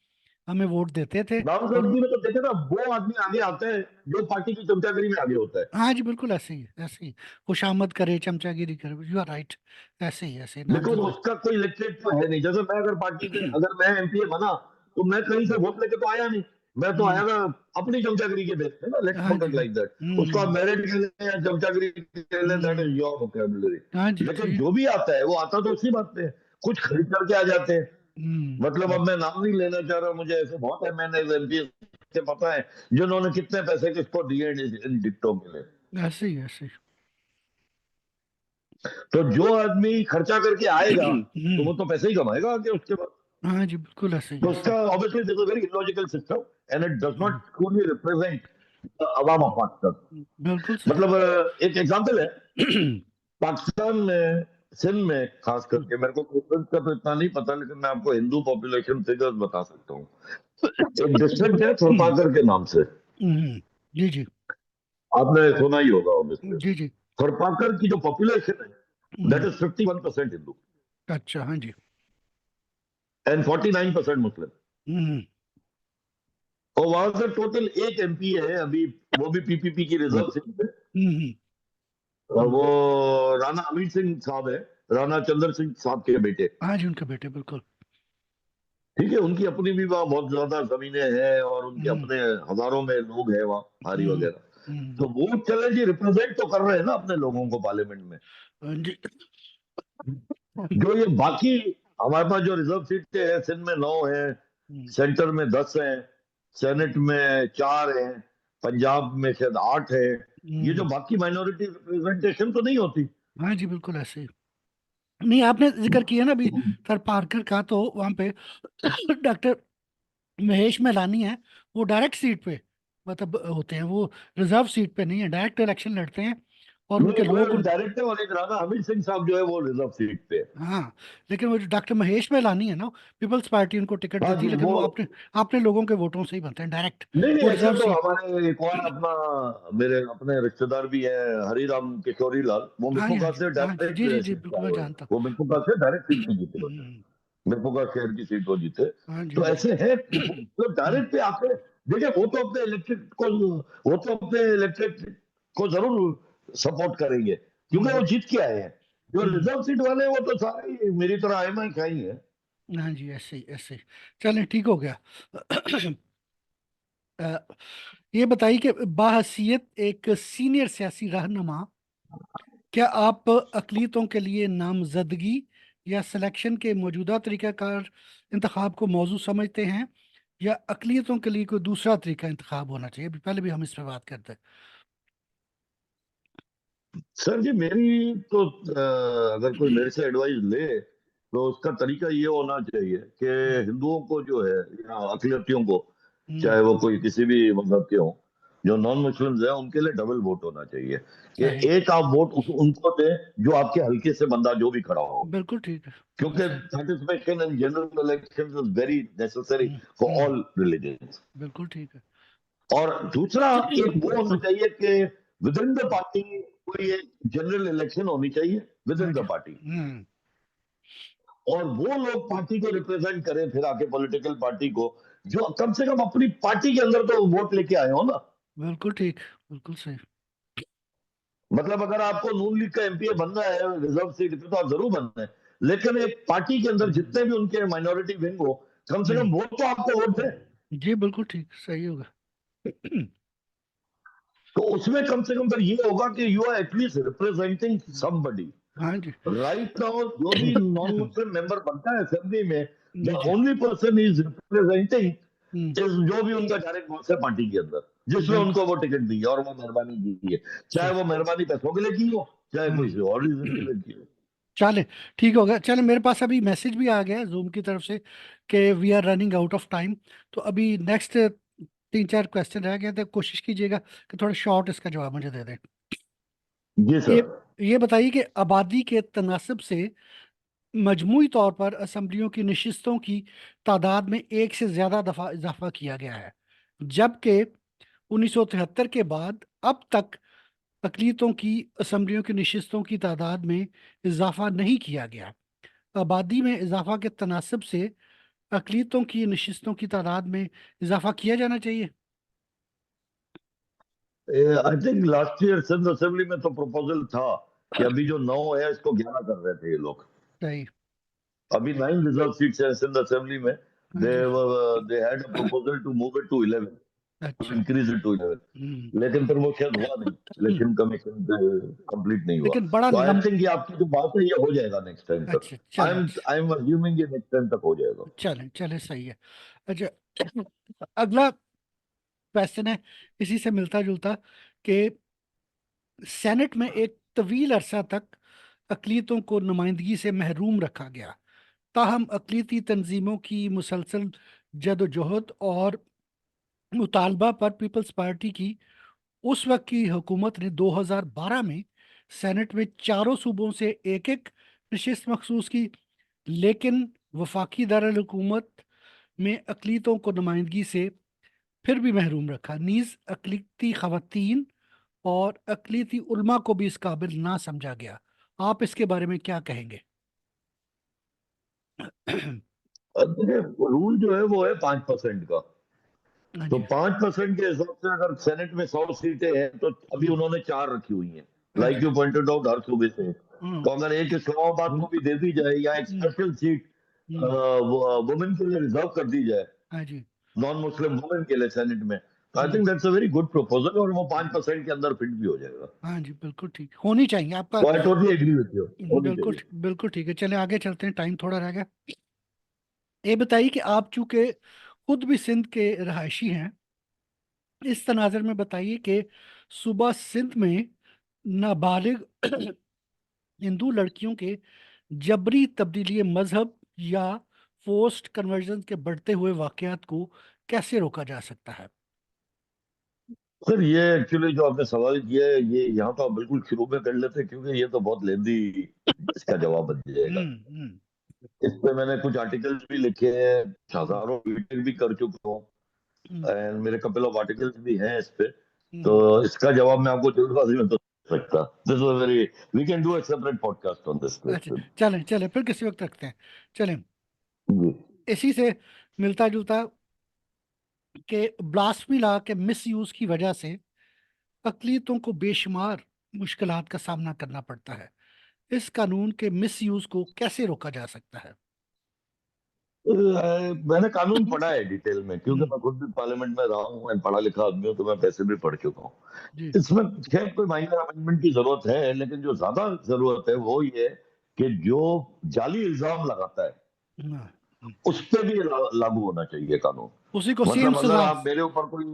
हमें वोट देते थे। और नामजदगी में तो देखे ना, वो आदमी आगे आता है जो पार्टी की चमचागिरी में आगे होता है। हाँ जी, बिल्कुल ऐसे ही ऐसे ही। खुशामद करे, चमचागिरी करे, यू आर राइट। ऐसे ही लेकिन नामजद। उसका कोई इलेक्टेड तो है नहीं। जैसे मैं अगर पार्टी से, अगर मैं एमपीए बना, तो मैं कहीं से वोट लेके तो आया नहीं, मैं तो हम्म, आया ना अपनी चमचागिरी के बेस पे ना, लेट्स हाँ पुट जी, इट हाँ, लाइक दैट। उसको आप मेरिट कह लें या चमचागिरी कह लें, that hmm, is your vocabulary. हाँ जी, लेकिन ठीक। जो भी आता है वो आता तो उसी बात पे है, कुछ खरीद करके आ जाते हैं। मतलब हम्म, अब मैं नाम नहीं लेना चाह रहा, मुझे ऐसे बहुत एमएनए एमपी से पता है जिन्होंने कितने पैसे किसको दिए इन टिकटों के लिए। ऐसे ही। तो जो आदमी खर्चा करके आएगा, तो हम्म, वो तो पैसे ही कमाएगा आगे उसके बाद। हाँ जी, बिल्कुल ऐसे ही तो ऐसे उसका ही। Obviously this is very illogical system, and it does not hmm, truly represent अवाम ऑफ पाकिस्तान। बिल्कुल सही। मतलब एक एग्जांपल है, पाकिस्तान में सिंध में खास करके, मेरे को क्रिसमस का तो इतना नहीं पता, लेकिन मैं आपको हिंदू पॉपुलेशन फिगर्स बता सकता हूँ। एक डिस्ट्रिक्ट है थरपाकर के नाम से, जी जी, आपने सुना ही होगा ऑब्वियसली। जी जी। थरपाकर की जो पॉपुलेशन है, दैट हम्म, इज 51% हिंदू अच्छा, हाँ जी। एंड 49% मुस्लिम। हम्म, और वहां से टोटल एक एमपी है अभी, वो भी पीपीपी की रिजर्व सीट पे। हम्म, वो हम्म, राणा हमीर सिंह साहब है, राणा चंद्र सिंह साहब के बेटे। हाँ जी, उनके बेटे, बिल्कुल। ठीक है, उनकी अपनी भी वहाँ बहुत ज्यादा जमीनें हैं, और उनके हम्म, अपने हजारों में लोग हैं वहाँ, हारी हम्म, वगैरह। तो वो चले जी, रिप्रेजेंट तो कर रहे हैं ना अपने लोगों को पार्लियामेंट में। जी। जो ये बाकी हमारे पास जो रिजर्व सीटें हैं, सिंध में 9 है, हम्म, सेंटर में 10 है, सेनेट में 4 है, पंजाब में शायद 8 है। ये जो हम्म, बाकी माइनॉरिटी रिप्रेजेंटेशन तो नहीं होती। हाँ जी, बिल्कुल ऐसे ही। नहीं, आपने जिक्र किया ना अभी सर पार्कर का, तो वहां पे डॉक्टर महेश मैलानी है। वो डायरेक्ट सीट पे मतलब होते हैं, वो रिजर्व सीट पे नहीं है, डायरेक्ट इलेक्शन लड़ते हैं। और नहीं, उनके वो लोग डायरेक्ट है, और एक राणा हमीर सिंह साहब जो है वो रिजर्व सीट पे है। हाँ, लेकिन वो जो डॉक्टर महेश मैलानी है ना, पीपल्स पार्टी उनको टिकट हाँ देती है, जी, लेकिन वो वो अपने अपने लोगों के वोटों से ही बनते हैं डायरेक्ट। नहीं नहीं, वो ऐसे रिजर्व तो सीट। हमारे एक और अपना, मेरे अपने रिश्तेदार भी हैं, हरिराम किशोरी लाल, वो हाँ जी, हाँ मिर्पुका जी, से हाँ जी, डायरेक्ट जी जी जी, सीट पे बिल्कुल आए मैं हुए हैं। जानता वो मिर्पुका से डायरेक्ट सीट पे जीते हूँ। हुए हैं। मिर्पुका शहर की सीट वो जीते। हाँ जी, तो हाँ जी। ऐसे है तो डायरेक्ट पे आके, देखिए वो तो अपने इलेक्टेड को, वो तो अपने इलेक्टेड को जरूर सपोर्ट करेंगे, क्योंकि वो हम्म, जीत के आए हैं। जो हम्म, रिजर्व सीट वाले हैं, वो तो सारे ही मेरी तरह आए मैं क्या ही है। हाँ जी, ऐसे ही ऐसे ही। चलें, ठीक हो गया। अ, ये बताइए कि बाहसीयत एक सीनियर सियासी रहनुमा, क्या आप अकलीतों के लिए नामजदगी या सिलेक्शन के मौजूदा तरीक़ाकार इंतखाब को मौजू समझते हैं, या अकलीतों के लिए कोई दूसरा तरीका इंतखाब होना चाहिए? अभी पहले भी हम इस पे बात करते हैं। सर जी, मेरी तो अगर कोई मेरे से एडवाइस ले, तो उसका तरीका ये होना चाहिए कि हिंदुओं को जो है, या अकलियतियों को, हम्म, चाहे वो कोई किसी भी मजहब के हों, जो नॉन मुस्लिम्स हैं, उनके लिए डबल वोट होना चाहिए। कि सही। एक आप वोट उनको दें जो आपके हल्के से बंदा जो भी खड़ा हो, बिल्कुल ठीक है, बिल्कुल क्योंकि सही। Participation in general election is very necessary hmm, for hmm, all religions. बिल्कुल ठीक है। और दूसरा, एक वो होना चाहिए कि विद इन द पार्टी कोई एक जनरल इलेक्शन होनी चाहिए विद हाँ इन जी। द पार्टी, हम्म, और वो लोग पार्टी को रिप्रेजेंट करें, फिर आके पॉलिटिकल पार्टी को, जो कम से कम अपनी पार्टी के अंदर तो वोट लेके आए हो ना। बिल्कुल ठीक, बिल्कुल सही। मतलब अगर आपको नून लीग का एमपीए बनना है रिजर्व सीट पे, तो आप जरूर बनना है, लेकिन एक पार्टी के अंदर जितने भी उनके माइनॉरिटी विंग हो, कम से हम्म, कम वो तो आपको वोट दे। जी, बिल्कुल ठीक, सही होगा। तो उसमें कम से कम फिर ये होगा कि you are at least representing somebody. हाँ जी। राइट नाउ जो भी नॉन मुस्लिम मेंबर बनता है असेंबली में, द जी जी। ओनली पर्सन इज रिप्रेजेंटिंग जो भी उनका डायरेक्ट बॉस है पार्टी के अंदर, जिसने बिल्कुल उनको वो टिकट दी है और वो मेहरबानी की है, चाहे सही। वो मेहरबानी पैसों के लिए की हो, चाहे हम्म। कोई और रीजन के लिए की हो। चले ठीक हो गया। चले मेरे पास अभी मैसेज भी आ गया है जूम की तरफ से कि we are running out of time. तो अभी नेक्स्ट 3-4 क्वेश्चन रह गए थे, कोशिश कीजिएगा कि थोड़ा शॉर्ट इसका जवाब मुझे दे दें। जी ये सर। ये बताइए कि आबादी के तनासब से मजमूई तौर पर असम्बलियों की नशिस्तों की तादाद में एक से ज्यादा दफा इजाफा किया गया है, जबकि 1973 के बाद अब तक अकलीतों की असम्बलियों की नशिस्तों की तादाद में इजाफा नहीं किया गया। आबादी में इजाफा के तनासब से अकलीतों की नशिस्तों की तादाद में इजाफा किया जाना चाहिए। I think last year Sindh assembly में तो प्रपोजल था कि अभी जो 9 है इसको 11 कर रहे थे ये लोग। सही। अभी 9 रिजर्व सीट्स हैं सिंध असेंबली में। हाँ दे जी। They had a proposal to move it to 11, to अच्छा। Increase it to 11, hmm. लेकिन फिर वो शायद हुआ नहीं, इलेक्शन कमीशन कंप्लीट नहीं हुआ। लेकिन बड़ा तो आई लंब थिंक ये आपकी जो बात है ये हो जाएगा नेक्स्ट टाइम तक। अच्छा चलें। आई एम अज्यूमिंग ये नेक्स्ट टाइम तक हो जाएगा। चलें चलें सही है। अच्छा अगला क्वेश्चन है इसी से मिलता जुलता कि सेनेट में एक तवील अरसा तक अकलीतों को नुमाइंदगी से महरूम रखा गया। ताहम अकलीती तंजीमों की मुसलसल जदोजहद और मुतालबा पर पीपल्स पार्टी की उस वक्त की हुकूमत ने 2012 में सेनेट में चारों सूबों से एक एक नशिस्त मखसूस की, लेकिन वफाकी दारुल हुकूमत में अकलीतों को नुमाइंदगी से फिर भी महरूम रखा। नीज अकलीती खवातीन और अकलीती उल्मा को भी इस काबिल ना समझा गया। आप इसके बारे में क्या कहेंगे? रूल जो है वो है 5% का। हाँ तो जी। 5% के हिसाब से अगर सेनेट में 100 सीटें हैं तो अभी हम्म। उन्होंने 4 रखी हुई हैं, हाँ लाइक जी। यू पॉइंटेड आउट, हर सूबे से। हम्म। तो अगर एक इस्लामाबाद को भी दे दी जाए या एक हम्म। स्पेशल सीट हम्म। वुमेन के लिए रिजर्व कर दी जाए, हाँ जी। नॉन मुस्लिम वुमेन के लिए सेनेट में, तो I hmm. Think that's a very good proposal और वो 5% के अंदर फिट भी हो जाएगा। हाँ जी बिल्कुल ठीक होनी चाहिए आपका। तो I totally agree with you, होनी बिल्कुल चाहिए। बिल्कुल ठीक है। चले आगे चलते हैं, टाइम थोड़ा रह गया। ये बताइए कि आप चूंकि खुद भी सिंध के रहायशी हैं, इस तनाजर में बताइए कि सुबह सिंध में नाबालिग हिंदू लड़कियों के जबरी तब्दीली मजहब या फोर्स्ड कन्वर्जन के बढ़ते हुए वाकयात को कैसे रोका जा सकता है? सर ये एक्चुअली जो आपने सवाल किया है ये यहाँ तो आप बिल्कुल शुरू में कर लेते क्योंकि ये तो बहुत लेंदी इसका जवाब बन जाएगा। हम्म। इस पे मैंने कुछ आर्टिकल्स भी लिखे हैं, हम्म। हजारों ट्वीट भी कर चुका हूँ, हम्म। एंड मेरे कपल ऑफ आर्टिकल्स भी हैं इस पे। तो हम्म। इसका जवाब मैं आपको जल्दबाजी में तो दे सकता। This was very, we can do a separate podcast on this अच्छा क्वेश्चन। चलें चलें फिर किसी वक्त रखते हैं। चलें जी। इसी से मिलता जुलता कि ब्लास्फेमी लॉ के मिस यूज की वजह से अकलीतों को बेशुमार मुश्किलात का सामना करना पड़ता है। इस कानून के मिस यूज को कैसे रोका जा सकता है? मैंने कानून पढ़ा है डिटेल में क्योंकि हम्म। मैं खुद भी पार्लियामेंट में रहा हूँ एंड पढ़ा लिखा आदमी हूँ, तो मैं पैसे भी पढ़ चुका हूँ। जी। इसमें खैर कोई माइनर अमेंडमेंट की जरूरत है, लेकिन जो ज्यादा जरूरत है वो ये है कि जो जाली इल्जाम लगाता है हाँ, उस पे भी लागू होना चाहिए कानून। उसी को सेम मतलब अगर सजा आप मेरे ऊपर कोई, जी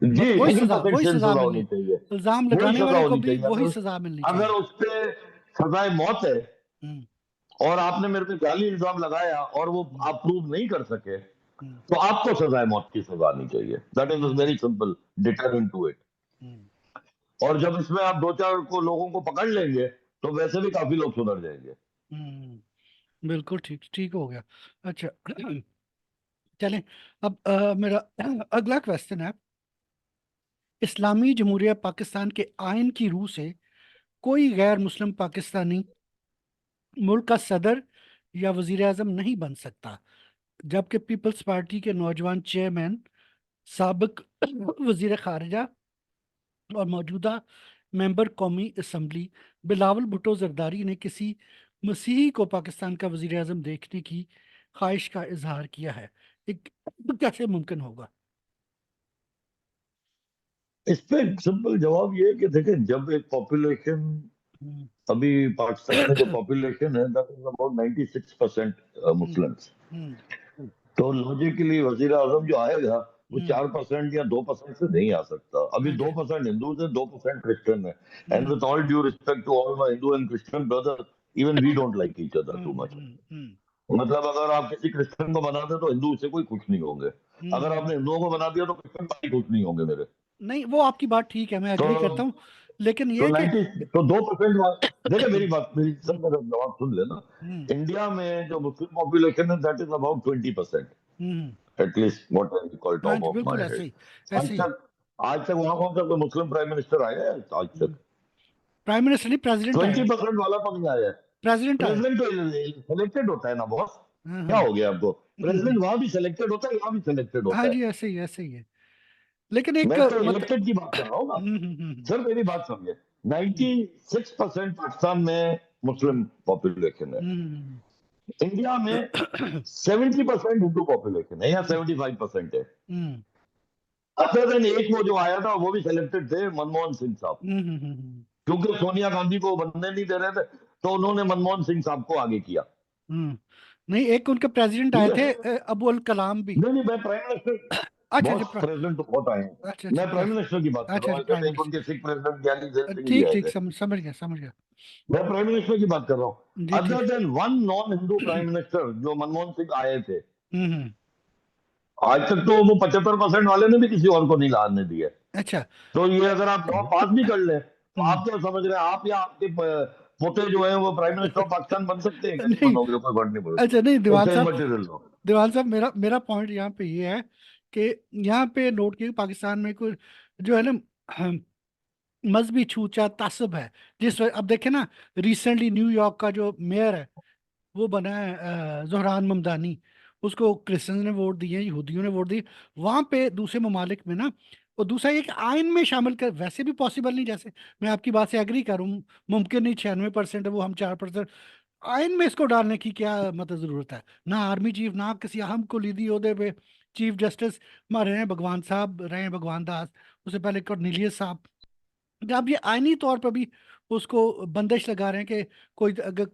मतलब वही वही सजा पकड़ वही सेम सजा सजा मिलनी। होनी चाहिए, इल्जाम वही लगाने सजा वाले को होनी भी चाहिए। वही अगर सजा मिलनी अगर चाहिए। उस पे सजाए मौत है हम्म। और आपने मेरे पे जाली इल्जाम लगाया और वो हम्म। आप प्रूव नहीं कर सके, हम्म। तो आपको सजाए मौत की सजा आनी चाहिए। That is hmm. Very simple deterrent to it. Hmm. और जब इसमें आप दो चार को लोगों को पकड़ लेंगे तो वैसे भी काफी लोग सुधर जाएंगे। बिल्कुल ठीक ठीक हो गया। अच्छा चलें अब मेरा अगला क्वेश्चन है। इस्लामी जमहूरिया पाकिस्तान के आइन की रूह से कोई गैर मुस्लिम पाकिस्तानी मुल्क का सदर या वजीर आजम नहीं बन सकता, जबकि पीपल्स पार्टी के नौजवान चेयरमैन, सबक वजीर खारजा और मौजूदा मेंबर कौमी असम्बली बिलावल भुट्टो जरदारी ने किसी मसीही को पाकिस्तान का वजीर आजम देखने की ख्वाहिश का इजहार किया है। एक कैसे मुमकिन होगा? इस पे सिंपल जवाब ये है कि देखें, जब एक पॉपुलेशन, हम्म। अभी पाकिस्तान में जो पॉपुलेशन है that is about 96% hmm. Muslims. Hmm. तो लॉजिकली वजीर आजम जो आएगा वो हम्म, 4% या 2% से नहीं आ सकता। अभी हाँ जी, 2% हिंदू है, 2% क्रिश्चियन है। And hmm, with all due respect to all my Hindu and Christian brother, even we don't like each other too much. Hmm, मतलब अगर आप किसी क्रिश्चियन को बना दे तो हिंदू उससे कोई खुश नहीं होंगे। अगर हम्म। आपने हिंदुओं को बना दिया तो क्रिश्चियन भाई खुश नहीं होंगे मेरे। नहीं, वो आपकी बात ठीक है, मैं तो एग्री करता हूँ, लेकिन ये तो है कि 2%। देखिए मेरी बात, मेरी सब मेरा जवाब सुन लेना। हम्म, इंडिया में जो मुस्लिम पॉपुलेशन है that is about 20%, hmm, at least what I call हाँ टॉप जी, ऑफ बिल्कुल माय ऐसे हेड। ही, आज ऐसे ही। तक आज तक वहां कौन सा कोई मुस्लिम प्राइम मिनिस्टर आया है आज तक? प्राइम मिनिस्टर नहीं, प्रेसिडेंट आया। 20% वाला तो नहीं आया है। प्रेसिडेंट आया। प्रेसिडेंट तो सिलेक्टेड होता है ना बॉस। हाँ, क्या हाँ, हो गया आपको? प्रेसिडेंट वहां भी सिलेक्टेड होता है, यहाँ भी सिलेक्टेड हाँ होता है। जी, ऐसे ही, ऐसे ही है। लेकिन एक मैं तो मत इलेक्टेड की बात कर रहा हूँ ना। सर मेरी बात समझे, 96% पाकिस्तान में मुस्लिम पॉपुलेशन है। हम्म, इंडिया में 70% हिंदू पॉपुलेशन है या 75% है। हम्म, अदर देन एक वो जो आया था वो भी सिलेक्टेड थे, मनमोहन सिंह साहब। हम्म, क्योंकि सोनिया गांधी को बनने नहीं दे रहे थे तो उन्होंने मनमोहन सिंह साहब को आगे किया। नहीं, एक उनके प्रेसिडेंट ठीक आए है। थे, अबू अल कलाम भी। नहीं नहीं, मैं प्राइम मिनिस्टर, अच्छा, अच्छा, बॉस प्रेसिडेंट तो बहुत आए हैं। अच्छा, अच्छा, मैं प्राइम मिनिस्टर की बात कर अच्छा, रहा अच्छा, हूँ। प्राइम जैसे एक मिनिस्टर। उनके सिख प्रेसिडेंट ज्ञानी जैन सिंह जी ठीक, आए ठीक, थे। समझ गया, समझ गया। मैं प्राइम मिनिस्टर की बात कर रहा हूँ। जी, ठीक। Other than one non Hindu prime minister जो मनमोहन सिंह आए थे, हम्म, आज तक तो वो 75% वाले ने भी किसी और को नहीं लाने दिए। अच्छा। तो ये अगर आप लॉ पास भी कर ले तो हम्म, आप क्या समझ रहे हैं, आप या आपके पोते जो है वो प्राइम मिनिस्टर ऑफ पाकिस्तान बन सकते हैं? क्या नहीं नहीं, बनोगे, कोई फर्क नहीं अच्छा, नहीं, पड़ेगा। It's immaterial law. दीवान साहब, मेरा मेरा पॉइंट यहाँ पे ये है कि यहाँ पे नोट किया, पाकिस्तान में कोई जो है ना, मजहबी छूचा तासब है। अब देखे ना, रिसेंटली न्यूयॉर्क का जो मेयर है वो बना है जोहरान ममदानी। उसको क्रिश्चियंस ने वोट दिए, यहूदियों ने वोट दिए। वहां पे दूसरे ममालिक में ना, और दूसरा एक आइन में शामिल कर, वैसे भी पॉसिबल नहीं, जैसे मैं आपकी बात से एग्री करूं, मुमकिन नहीं, 96% है वो, हम 4%। आइन में इसको डालने की क्या मतलब जरूरत है? ना आर्मी चीफ, ना किसी अहम कुलीदी ओहदे पे चीफ जस्टिस हमारे रहे हैं, भगवान साहब रहे हैं, भगवान दास, उससे पहले कॉर्नेलियस साहब। अब ये आईनी तौर पर भी उसको बंदिश लगा रहे हैं कि कोई अगर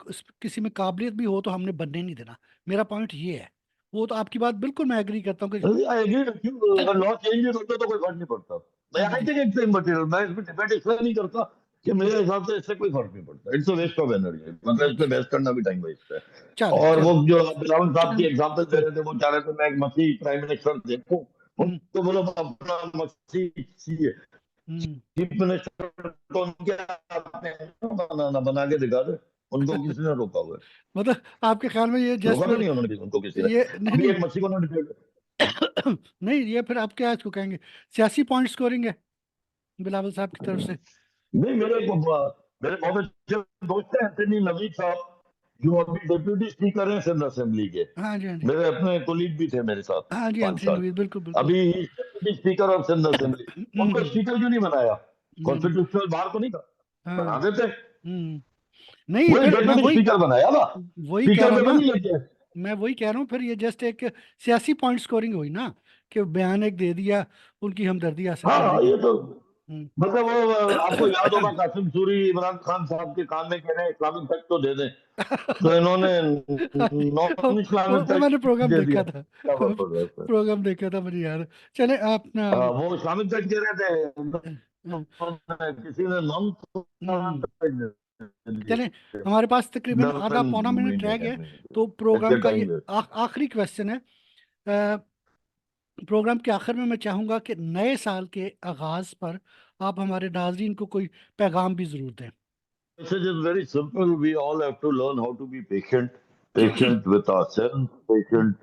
किसी में काबिलियत भी हो तो हमने बनने नहीं देना। मेरा पॉइंट ये है। वो तो आपकी बात बिल्कुल मैं एग्री करता हूँ कि आई एग्री विद यू, अगर लॉ चेंज होता तो कोई फर्क नहीं पड़ता। मैं हाँ आई जी, थिंक इट्स इमटेरियल। मैं इसमें डिबेट इसलिए नहीं करता कि हम्म, मेरे हिसाब से इससे कोई फर्क नहीं पड़ता। It's a waste of energy, मतलब इस पे अच्छा, बहस करना भी टाइम वेस्ट है। चले, और वो चले। जो बिलावल साहब की एग्जांपल दे हम्म, रहे थे, वो चाह रहे थे मैं एक मसीह प्राइम मिनिस्टर देखूं। हम्म, उनको बोलो अपना मसीह हम्म। चीफ मिनिस्टर तो उनके हाथ में है ना, बनाना बना के दिखा दे। उनको किसी ने रोका हुआ है? मतलब आपके ख्याल में ये जस्ट रोका तो फिर नहीं उन्होंने उनको किसी ने। ये नहीं, अभी नहीं, एक मसीह को उन्होंने। नहीं, ये फिर आप क्या इसको कहेंगे, सियासी पॉइंट स्कोरिंग है बिलावल साहब की तरफ से? नहीं, मेरे बहुत अच्छे दोस्त हैं एंथनी नवीद साहब, जो अभी डिप्यूटी स्पीकर हैं सिंध असेंबली के। हाँ जी, हाँ जी, मेरे अपने कोलीग भी थे मेरे साथ हाँ जी, 5 एंथनी साल नवीद, बिल्कुल, बिल्कुल। अभी deputy speaker of Sindh assembly. उनको हम्म, स्पीकर क्यों नहीं बनाया? हम्म, कॉन्स्टिट्यूशनल बार तो नहीं था, बना हाँ, देते। नहीं, वही फिर मैं डेप्यूटी वही स्पीकर बनाया ना, वही कह स्पीकर रहा पे हूँ ना, बनी लेके। मैं वही कह रहा हूँ, फिर ये जस्ट एक सियासी पॉइंट स्कोरिंग हुई ना, कि बयान एक दे दिया, उनकी हमदर्दी हासिल करने हाँ की। ये तो, हम्म। मतलब वो आपको याद होगा कासिम सूरी इमरान खान साहब के कान में कह रहे हैं इस्लामिक टच तो दे दें, तो इन्होंने वो, नॉन इस्लामिक वो टच मैंने प्रोग्राम दे देखा दिया। था। क्या फर्क पड़ रहा है उससे? प्रोग्राम देखा था, मुझे याद है। चले आप ना। वो इस्लामिक टच कह रहे थे, हम्म, किसी ने नॉन हम्म, टच दे चले, दिया। हमारे पास तकरीबन आधा डजन पौना मिनट रह मीनिंग गया है, है तो प्रोग्राम इससे का टाइम ये वेस्ट। आखिरी क्वेश्चन है। प्रोग्राम के आखिर में मैं चाहूंगा कि नए साल के आगाज पर आप हमारे नाजरीन को कोई पैगाम भी जरूर दें। Message is very simple. We all have to learn how to be patient, patient with ourselves, patient